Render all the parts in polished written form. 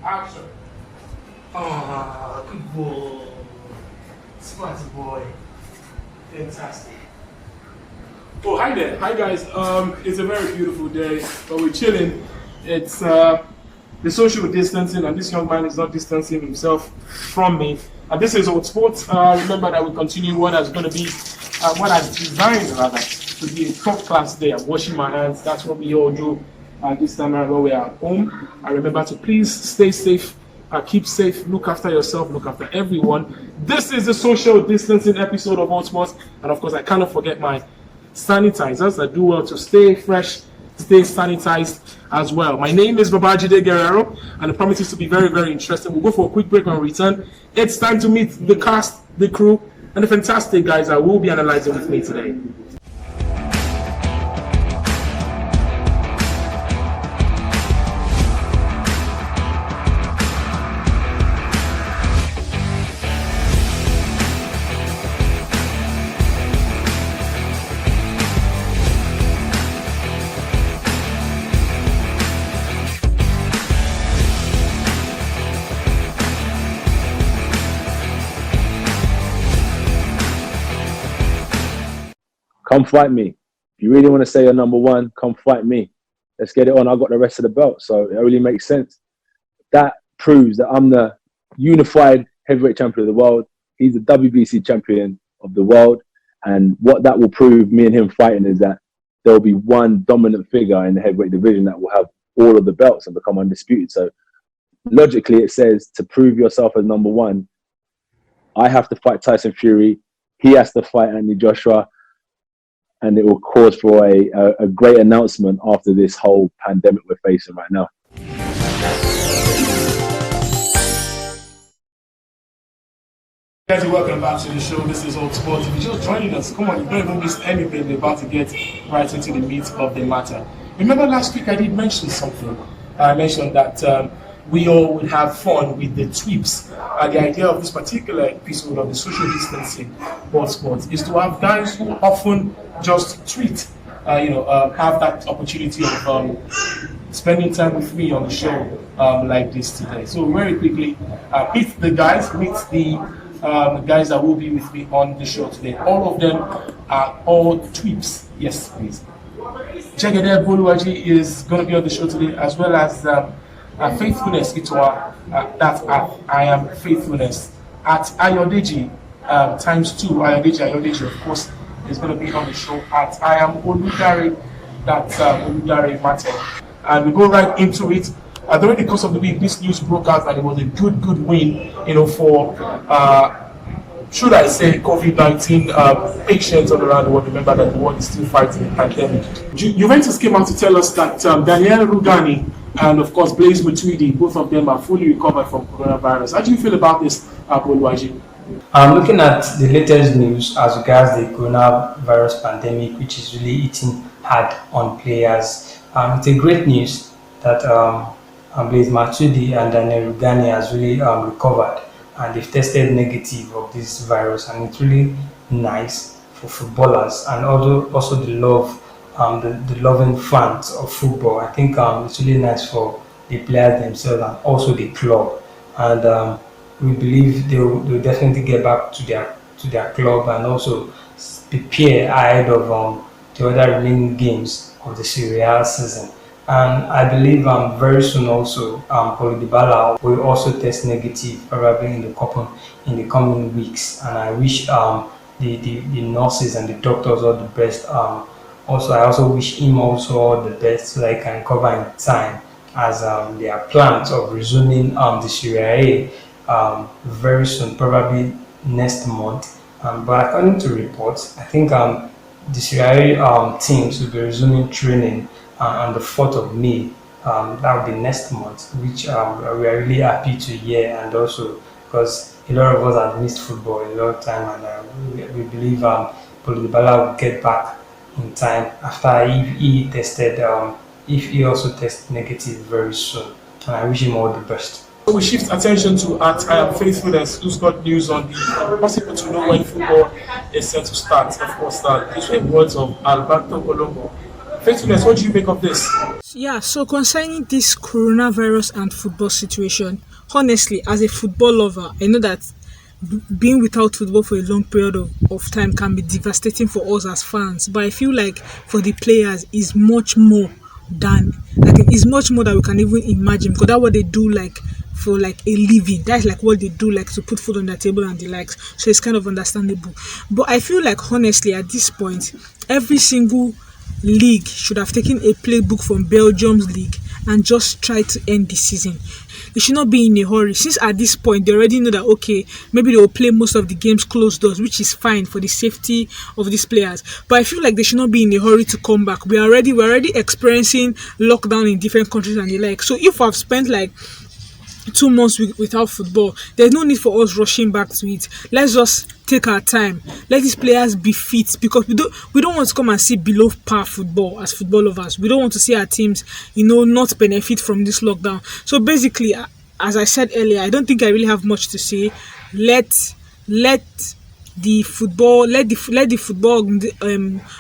Action. Ah, good ball. Smart boy. Fantastic. Oh, hi there. Hi, guys. It's a very beautiful day, but we're chilling. It's the social distancing, and this young man is not distancing himself from me. And this is Hotsports. Remember that we continue what is going to be, what I designed rather, to be a top class day. I'm washing my hands. That's what we all do this time around when we are at home. And remember to please stay safe, keep safe, look after yourself, look after everyone. This is the social distancing episode of Hotsports, and of course, I cannot forget my sanitizers. I do well to stay fresh, stay sanitized as well. My name is Babajide Guerrero, and it promises to be very, very interesting. We'll go for a quick break and return. It's time to meet the cast, the crew, and the fantastic guys that will be analyzing with me today. Come fight me. If you really want to say you're number one, come fight me. Let's get it on. I've got the rest of the belt, so it really makes sense. That proves that I'm the unified heavyweight champion of the world. He's the WBC champion of the world. And what that will prove, me and him fighting, is that there will be one dominant figure in the heavyweight division that will have all of the belts and become undisputed. So logically, it says to prove yourself as number one, I have to fight Tyson Fury. He has to fight Anthony Joshua. And it will cause for a great announcement after this whole pandemic we're facing right now. Guys, welcome back to the show. This is Hotsports. If you're just joining us, come on, you don't even miss anything. We're about to get right into the meat of the matter. Remember last week I did mention something. I mentioned that we all would have fun with the tweets. The idea of this particular episode of the social distancing Hotsports is to have guys who often just tweet, have that opportunity of spending time with me on the show like this today. So very quickly, meet the guys that will be with me on the show today. All of them are all tweets. Yes, please. Jegede Boluwaji is going to be on the show today, as well as Faithfulness Itwa, that's at I Am Faithfulness, at Ayodeji ×2, Ayodeji of course is going to be on the show, at I Am Oludare, that's Oludare Mate. And we go right into it. During the course of the week, this news broke out that it was a good win, for should I say COVID-19 patients all around the world. Remember that the world is still fighting the pandemic. Juventus came out to tell us that Daniel Rugani and of course Blaise Matuidi, both of them are fully recovered from coronavirus. How do you feel about this, Boluwaji? Looking at the latest news as regards the coronavirus pandemic, which is really eating hard on players, it's a great news that Blaise Matuidi and Daniel Rugani has really recovered, and they've tested negative of this virus, and it's really nice for footballers and also the love. The loving fans of football. I think it's really nice for the players themselves and also the club. And we believe they'll definitely get back to their club and also prepare ahead of the other remaining games of the Serie A season. And I believe very soon also Paulo Dybala will also test negative, probably in the coming weeks. And I wish the nurses and the doctors all the best. I also wish him also all the best so that he can recover in time, as there are plans of resuming the Serie A very soon, probably next month. But according to reports, I think the Serie A teams will be resuming training on the 4th of May. That will be next month, which we are really happy to hear, and also because a lot of us have missed football a lot of time, and we believe Paulo Dybala will get back in time after he tested, if he also tests negative very soon. And I wish him all the best. We shift attention to at I Am Faithfulness, who's got news on the possible to know when football is set to start. Of course, these were words of Alberto Colombo, Faithfulness, what do you make of this? Yeah, so concerning this coronavirus and football situation, honestly, as a football lover, I know that being without football for a long period of time can be devastating for us as fans. But I feel like for the players is much more than like it's much more than we can even imagine because that's what they do like for like a living. That's like what they do like to put food on the table and the likes. So it's kind of understandable. But I feel like honestly at this point, every single league should have taken a playbook from Belgium's league and just try to end the season. They should not be in a hurry since at this point they already know that okay, maybe they will play most of the games closed doors, which is fine for the safety of these players. But I feel like they should not be in a hurry to come back. We're already experiencing lockdown in different countries and the like. So if I've spent like 2 months without football, there's no need for us rushing back to it. Let's just take our time. Let these players be fit because we don't want to come and see below par football as football lovers. We don't want to see our teams, not benefit from this lockdown. So basically, as I said earlier, I don't think I really have much to say. Let the football let the football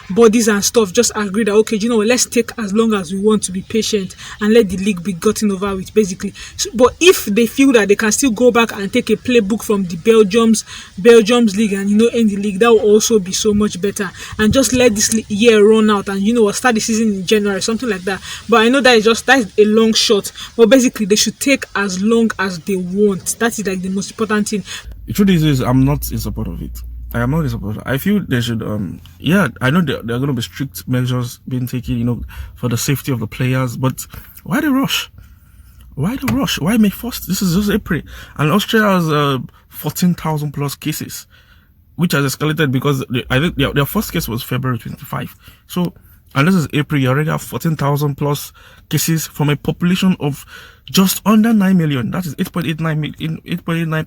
bodies and stuff just agree that okay, let's take as long as we want to be patient and let the league be gotten over with basically. But if they feel that they can still go back and take a playbook from the Belgium's league and end the league, that will also be so much better. And just let this year run out and start the season in January, something like that. But I know that's a long shot. But basically they should take as long as they want. That is like the most important thing. The truth is I'm not in support of it. I am not in support. I feel they should, I know there are going to be strict measures being taken, for the safety of the players, but why the rush? Why the rush? Why May 1st? This is just April. And Austria has 14,000 plus cases, which has escalated because I think their first case was February 25. So, and this is April, you already have 14,000 plus cases from a population of just under 9 million. That is 8.89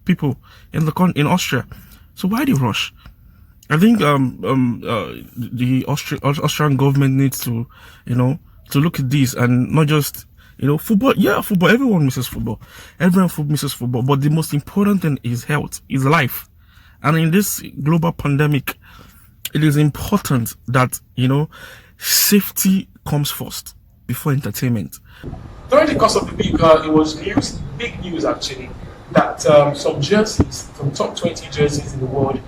people in Austria. So why the rush? I think the Austrian government needs to to look at this and not just football. Yeah, football. Everyone misses football. Everyone misses football. But the most important thing is health, is life. And in this global pandemic, it is important that safety comes first before entertainment. During the course of the week, it was big news actually, that some jerseys, some top 20 jerseys in the world,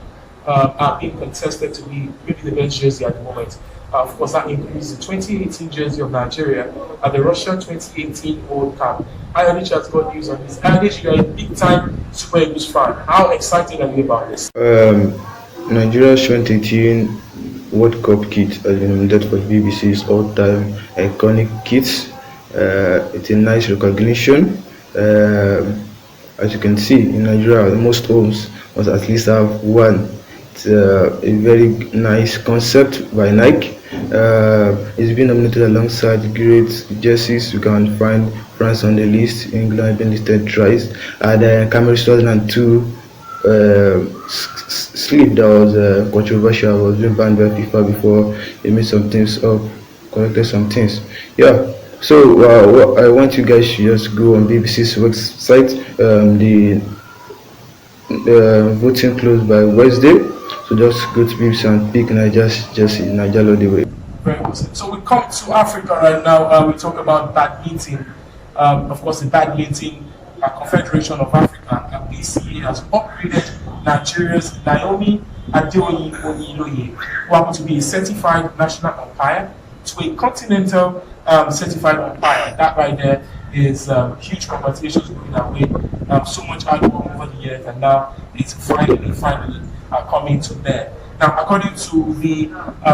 are being contested to be maybe the best jersey at the moment. Of course, that includes the 2018 jersey of Nigeria and the Russia 2018 World Cup. Irish has got news on this. Irish, you're a big-time Super Eagles fan. How excited are you about this? Nigeria's 2018 World Cup kit has been nominated for BBC's all-time iconic kits. It's a nice recognition. As you can see, in Nigeria, most homes must at least have one. It's a very nice concept by Nike. It's been nominated alongside great jerseys. You can find France on the list, England been listed twice. The Cameroon 2002 sleeve that was controversial was being banned by FIFA before they made some things up, corrected some things. Yeah. So I want you guys to just go on BBC's website. The voting closed by Wednesday, so just go to BBC and pick Nigeria's jersey, Ighalo the way. Very awesome. So we come to Africa right now. We talk about badminton. Of course, the Badminton Confederation of Africa, BCA, has upgraded Nigeria's Naomi Odion Ighalo, who happens to be a certified national umpire, to a continental certified umpire. That right there is huge. Congratulations going away. So much hard work over the years, and now it's finally coming to bear. Now, according to the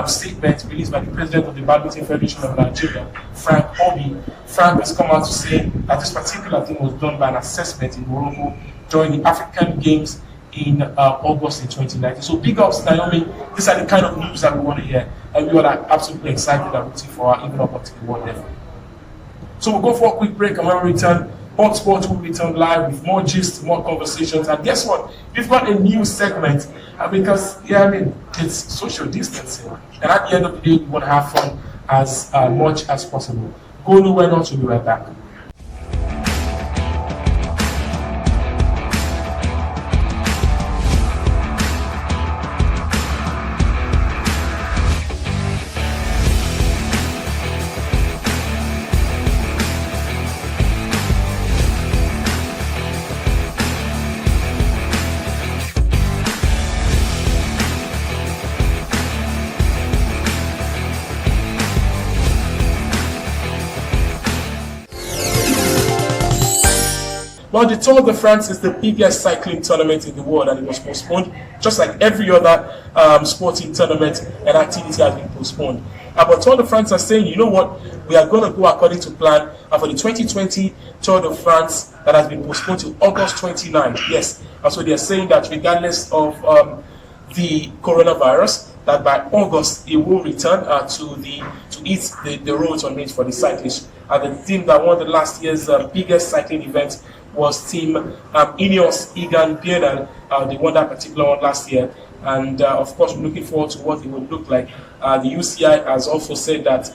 statement released by the president of the Badminton Federation of Nigeria, Frank Obi, Frank has come out to say that this particular thing was done by an assessment in Morocco during the African Games in August in 2019. So big ups, Naomi. These are the kind of news that we want to hear, and we are absolutely excited and rooting for her even up until the world level. So we'll go for a quick break, and when we return, Hotsports will return live with more gist, more conversations, and guess what? We've got a new segment because it's social distancing, and at the end of the day, we want to have fun as much as possible. Go nowhere, not to be right back. Well, the Tour de France is the biggest cycling tournament in the world, and it was postponed, just like every other sporting tournament and activity has been postponed. But Tour de France are saying, you know what, we are going to go according to plan. And for the 2020 Tour de France that has been postponed to August 29, yes. And so they are saying that regardless of the coronavirus, that by August it will return to eat the roads on it for the cyclists. And the team that won the last year's biggest cycling event was team Ineos Ighalo. They won that particular one last year. And of course, we're looking forward to what it would look like. The UCI has also said that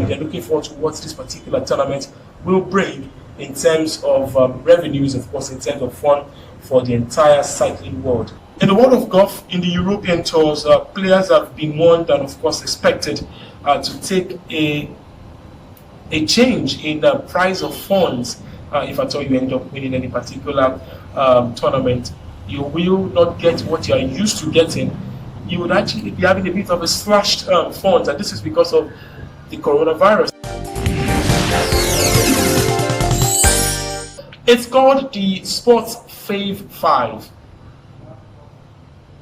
they're looking forward to what this particular tournament will bring in terms of revenues, of course, in terms of fun for the entire cycling world. In the world of golf, in the European tours, players have been warned and, of course, expected to take a change in the price of funds. If at all you end up winning any particular tournament, you will not get what you are used to getting. You would actually be having a bit of a slashed funds, and this is because of the coronavirus. It's called the Sports Fave 5.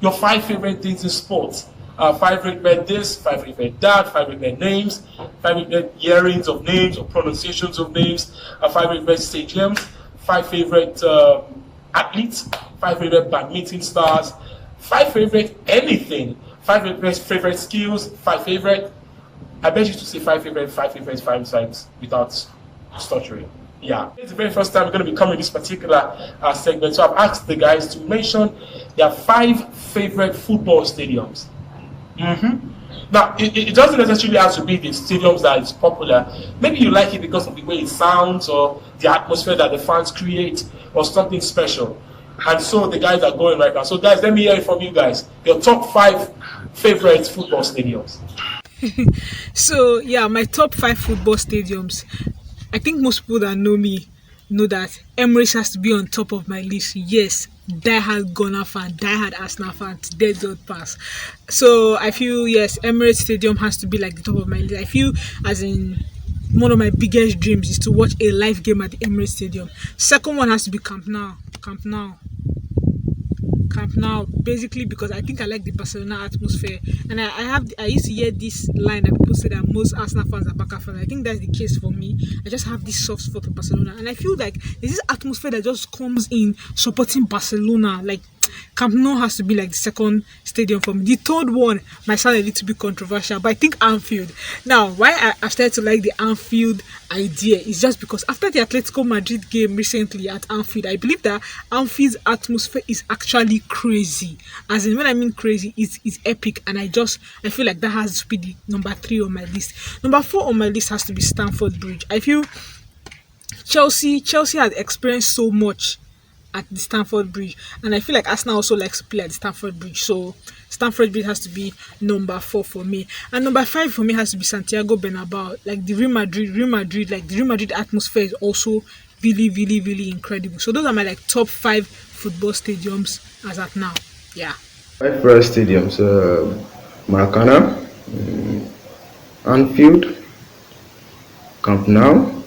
Your 5 favorite things in sports. 5 favorite this, 5 favorite that, 5 favorite names, 5 favorite hearings of names or pronunciations of names, 5 favorite stadiums, 5 favorite athletes, 5 favorite badminton stars, 5 favorite anything, 5 favorite skills, 5 favorite. I bet you to say 5 favorite 5 times without stuttering. Yeah, it's the very first time we're going to be covering this particular segment. So I've asked the guys to mention their 5 favorite football stadiums. Now, it doesn't necessarily have to be the stadiums that is popular. Maybe you like it because of the way it sounds or the atmosphere that the fans create or something special. And so the guys are going right now. So guys, let me hear it from you guys. Your top 5 favorite football stadiums. So yeah, my top 5 football stadiums. I think most people that know me know that Emirates has to be on top of my list. Yes, diehard Gunner fan, diehard Arsenal fan, dead dot pass. So I feel yes, Emirates Stadium has to be like the top of my list. I feel as in one of my biggest dreams is to watch a live game at the Emirates Stadium. Second one has to be Camp Nou, basically because I think I like the Barcelona atmosphere, and I used to hear this line that people say that most Arsenal fans are Barca fans. I think that's the case for me. I just have this soft spot for Barcelona, and I feel like there's this atmosphere that just comes in supporting Barcelona. Like Camp Nou has to be like the second stadium for me. The third one might sound a little bit controversial, but I think Anfield. Now, why I started to like the Anfield idea is just because after the Atletico Madrid game recently at Anfield, I believe that Anfield's atmosphere is actually crazy. As in, when I mean crazy, it's epic, and I feel like that has to be the number 3 on my list. Number 4 on my list has to be Stamford Bridge. I feel Chelsea has experienced so much at the Stamford Bridge, and I feel like Arsenal also likes to play at the Stamford Bridge, so Stamford Bridge has to be number 4 for me. And number 5 for me has to be Santiago Bernabeu. Like the Real Madrid, like the Real Madrid atmosphere is also really, really, really incredible. So those are my like top 5 football stadiums as at now. Yeah. 5 first stadiums: Maracana, Anfield, Camp Nou,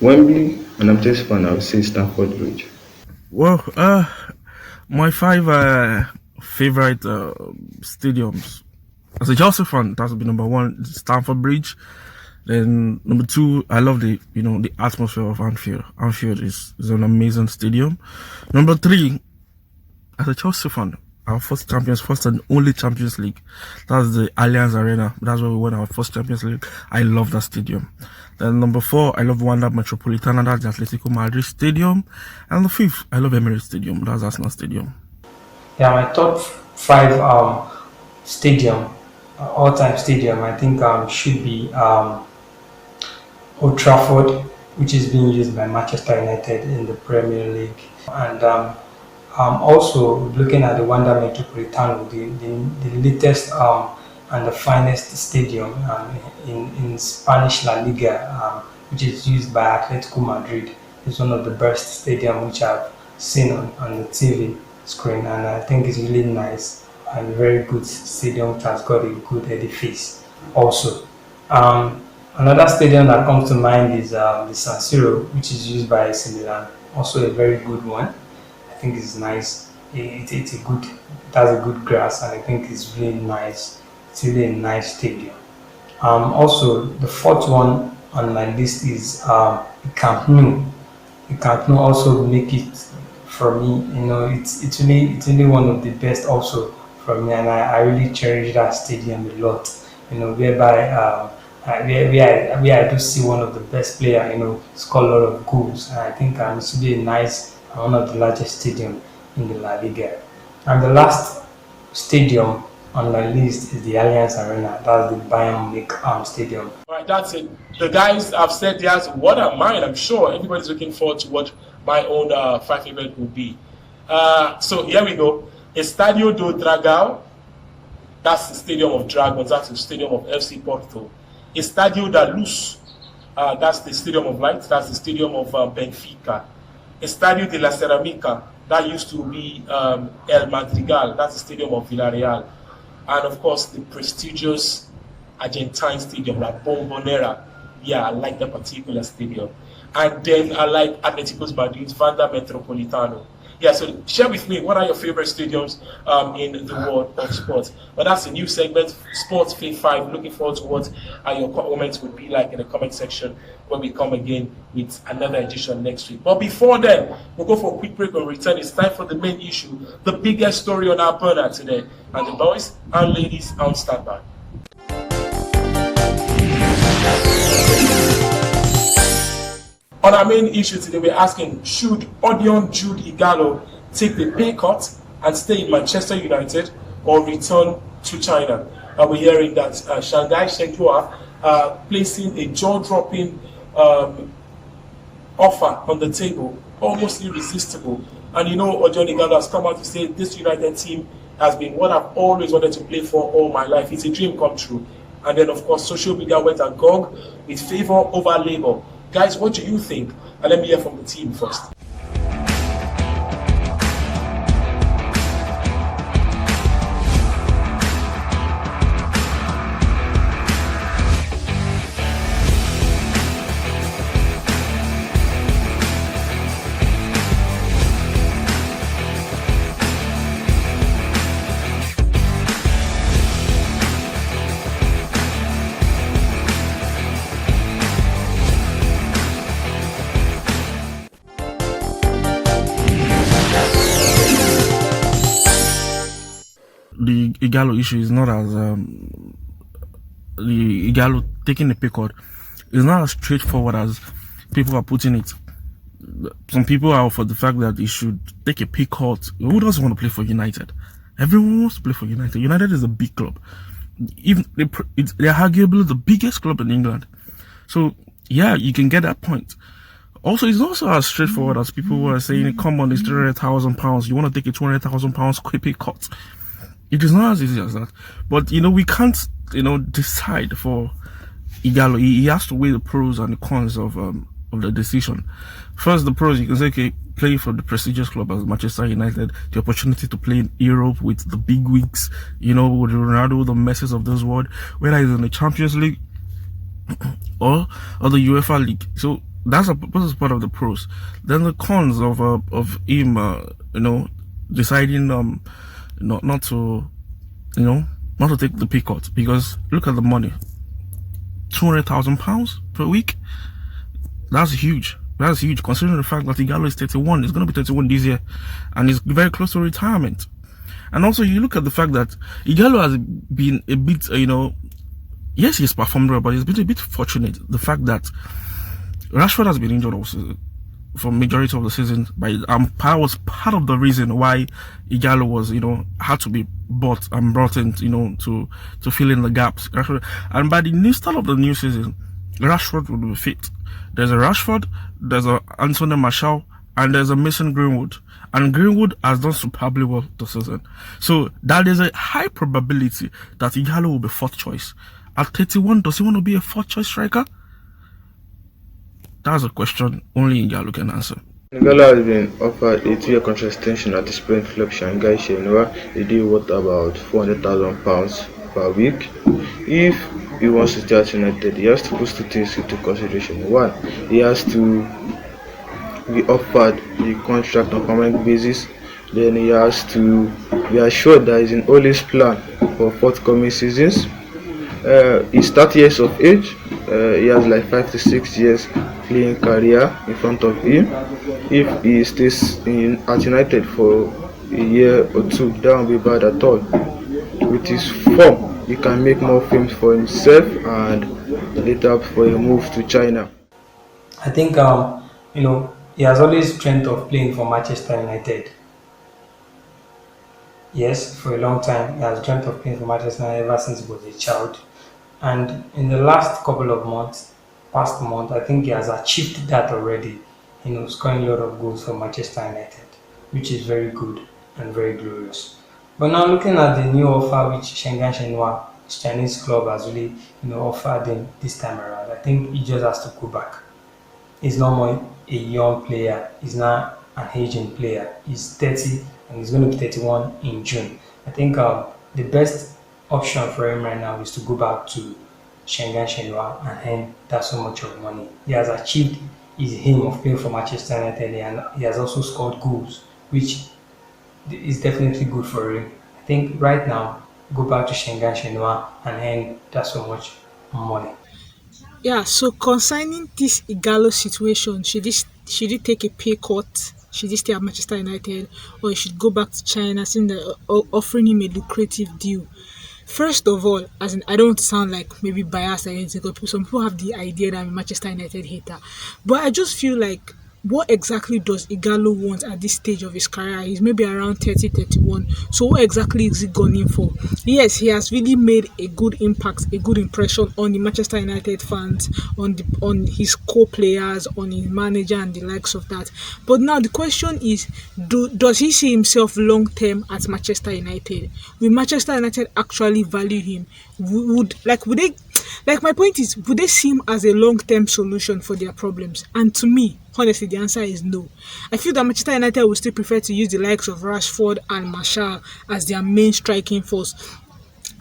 Wembley, and I'm just fun. I would say Stamford Bridge. Well, my 5 favorite stadiums. As a Chelsea fan, that would be number 1, Stamford Bridge. Then number 2, I love the atmosphere of Anfield. Anfield is an amazing stadium. Number 3, as a Chelsea fan, our first and only Champions League. That's the Allianz Arena. That's where we won our first Champions League. I love that stadium. Then number 4, I love Wanda Metropolitano. That's the Atletico Madrid Stadium. And the 5th, I love Emirates Stadium. That's Arsenal Stadium. Yeah, my top 5 all-time stadium, I think should be Old Trafford, which is being used by Manchester United in the Premier League, and also looking at the Wanda Metropolitano, the latest and the finest stadium in Spanish La Liga, which is used by Atletico Madrid. It's one of the best stadiums which I've seen on the TV screen, and I think it's really nice and very good stadium which has got a good edifice also. Another stadium that comes to mind is the San Siro, which is used by AC Milan. Also a very good one. I think it's nice. It's a good. It has a good grass, and I think it's really nice. It's really a nice stadium. Also, the fourth one on my list is the Camp Nou. The Camp Nou also make it for me. It's really one of the best also for me, and I really cherish that stadium a lot. Whereby where I do see one of the best player, score a lot of goals, and I think it's really nice and one of the largest stadium in the La Liga. And the last stadium on my list is the Allianz Arena. That's the Bayern Munich stadium. All right, that's it. The guys have said theirs. What are mine? I'm sure everybody's looking forward to what my own five favorite will be. So here we go. Estadio do Dragão. That's the Stadium of Dragons. That's the Stadium of FC Porto. Estadio da Luz. That's the Stadium of Light. That's the Stadium of Benfica. Estadio de la Ceramica. That used to be El Madrigal. That's the Stadium of Villarreal. And of course, the prestigious Argentine Stadium, La Bombonera. Yeah, I like that particular stadium. And then I like Atletico Madrid's Wanda Metropolitano. Yeah, so share with me, what are your favorite stadiums in the world of sports? But that's a new segment, Sports Fit 5. Looking forward to what your comments would be like in the comment section when we come again with another edition next week. But before then, we'll go for a quick break and return. It's time for the main issue, the biggest story on our burner today. And the boys and ladies on standby. On our main issue today, we're asking, should Odion Ighalo take the pay cut and stay in Manchester United or return to China? We're hearing that Shanghai Shenhua placing a jaw-dropping offer on the table, almost irresistible. And Odion Ighalo has come out to say this United team has been what I've always wanted to play for all my life. It's a dream come true. And then, of course, social media went agog with favor over labor. Guys, what do you think? And let me hear from the team first. The Ighalo issue is not as the Ighalo taking the pay cut is not as straightforward as people are putting it. Some people are for the fact that he should take a pay cut. Who doesn't want to play for United? Everyone wants to play for United. United is a big club. Even they're arguably the biggest club in England. So yeah, you can get that point. Also, it's also as straightforward as people were saying, come on, it's £300,000. You want to take a £200,000 quick pay cut. It is not as easy as that. But, we can't, decide for Ighalo. He has to weigh the pros and the cons of the decision. First, the pros, you can say, okay, play for the prestigious club as Manchester United, the opportunity to play in Europe with the big wigs, with Ronaldo, the Messis of this world, whether it's in the Champions League or the UEFA League. So that's part of the pros. Then the cons of him, deciding not to take the pay cut, because look at the money, £200,000 per week. That's huge. That's huge, considering the fact that Ighalo is 31. He's going to be 31 this year, and he's very close to retirement. And also, you look at the fact that Ighalo has been a bit, yes, he's performed well, but he's been a bit fortunate. The fact that Rashford has been injured also for majority of the season, but was part of the reason why Ighalo was, had to be bought and brought in, to fill in the gaps. And by the new start of the new season, Rashford will be fit. There's a Rashford, there's a Anthony Martial, and there's a Mason Greenwood. And Greenwood has done superbly well this season. So that is a high probability that Ighalo will be fourth choice. At 31, does he want to be a fourth choice striker? That's a question only Ighalo can answer. Ighalo has been offered a 2-year contract extension at the Spain club Shanghai Shenhua. A deal worth about £400,000 per week. If he wants to stay at United, he has to put two things into consideration. One, he has to be offered the contract on permanent basis. Then he has to be assured that he's in Ole's plan for forthcoming seasons. He's 30 years of age. He has like 5 to 6 years playing career in front of him. If he stays at United for a year or two, that won't be bad at all. With his form, he can make more films for himself and later for a move to China. I think he has always dreamt of playing for Manchester United. Yes, for a long time he has dreamt of playing for Manchester United ever since he was a child. And in the last couple of months, past month, I think he has achieved that already. Scoring a lot of goals for Manchester United, which is very good and very glorious. But now looking at the new offer which Shanghai Shenhua, his Chinese club, has really offered him this time around, I think he just has to go back. He's no more a young player. He's not an aging player. He's 30 and he's going to be 31 in June. I think the best option for him right now is to go back to Shanghai Shenhua and earn that so much of money. He has achieved his aim of playing for Manchester United and he has also scored goals, which is definitely good for him. I think right now, go back to Shanghai Shenhua and earn that so much money. Yeah, so concerning this Ighalo situation, should he take a pay cut? Should he stay at Manchester United, or he should go back to China since they're offering him a lucrative deal? First of all, as in, I don't want to sound like maybe biased or anything, because some people have the idea that I'm a Manchester United hater, but I just feel like, what exactly does Ighalo want at this stage of his career? He's maybe around 30, 31. So what exactly is he going in for? Yes, he has really made a good impact, a good impression on the Manchester United fans, on his co-players, on his manager and the likes of that. But now the question is, does he see himself long-term at Manchester United? Will Manchester United actually value him? Would they, like, my point is, would they see him as a long-term solution for their problems? And to me, honestly, the answer is no. I feel that Manchester United will still prefer to use the likes of Rashford and Martial as their main striking force.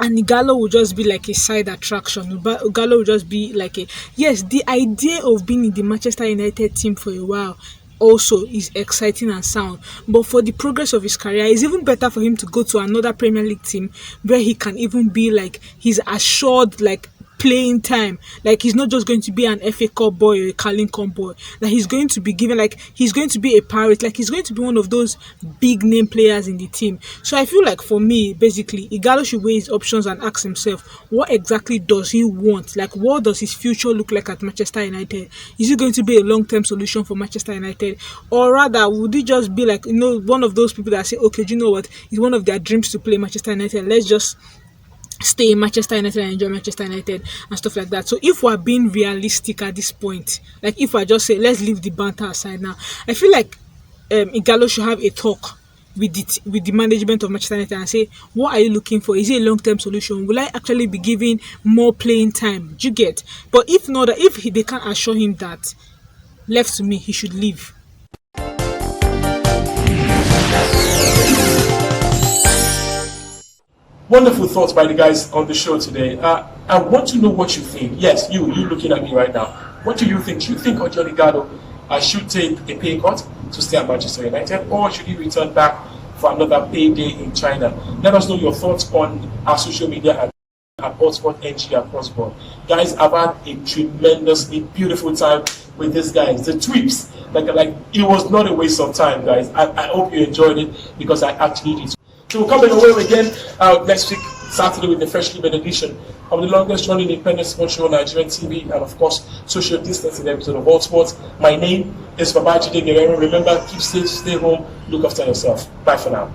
And Ighalo will just be like a side attraction. Ighalo will just be like yes, the idea of being in the Manchester United team for a while also is exciting and sound. But for the progress of his career, it's even better for him to go to another Premier League team where he can even be like, he's assured like playing time. Like, he's not just going to be an FA Cup boy or a Carling Cup boy. Like, he's going to be given, like, he's going to be a pirate. Like, he's going to be one of those big name players in the team. So I feel like, for me, basically, Ighalo should weigh his options and ask himself, what exactly does he want? Like, what does his future look like at Manchester United? Is he going to be a long-term solution for Manchester United? Or rather, would he just be like, one of those people that say, okay, do you know what? It's one of their dreams to play Manchester United. Let's just stay in Manchester United and enjoy Manchester United and stuff like that. So if we're being realistic at this point, like if I just say, let's leave the banter aside now, I feel like Ighalo should have a talk with the management of Manchester United and say, what are you looking for? Is it a long-term solution? Will I actually be giving more playing time? Do you get? But if not, if they can't assure him that, left to me, he should leave. Wonderful thoughts by the guys on the show today. I want to know what you think. Yes, you looking at me right now. What do you think? Do you think Odion Ighalo should take a pay cut to stay at Manchester United, or should he return back for another payday in China? Let us know your thoughts on our social media at Hotsports NG across board. Guys, I've had a tremendously beautiful time with these guys. The tweets, like it was not a waste of time, guys. I hope you enjoyed it, because I actually did. So we're coming away again next week, Saturday, with the freshly made edition of the longest running independent sports show on Nigerian TV, and of course, social distancing episode of Hotsports. My name is Babajide Guerrero. Remember, keep safe, stay home, look after yourself. Bye for now.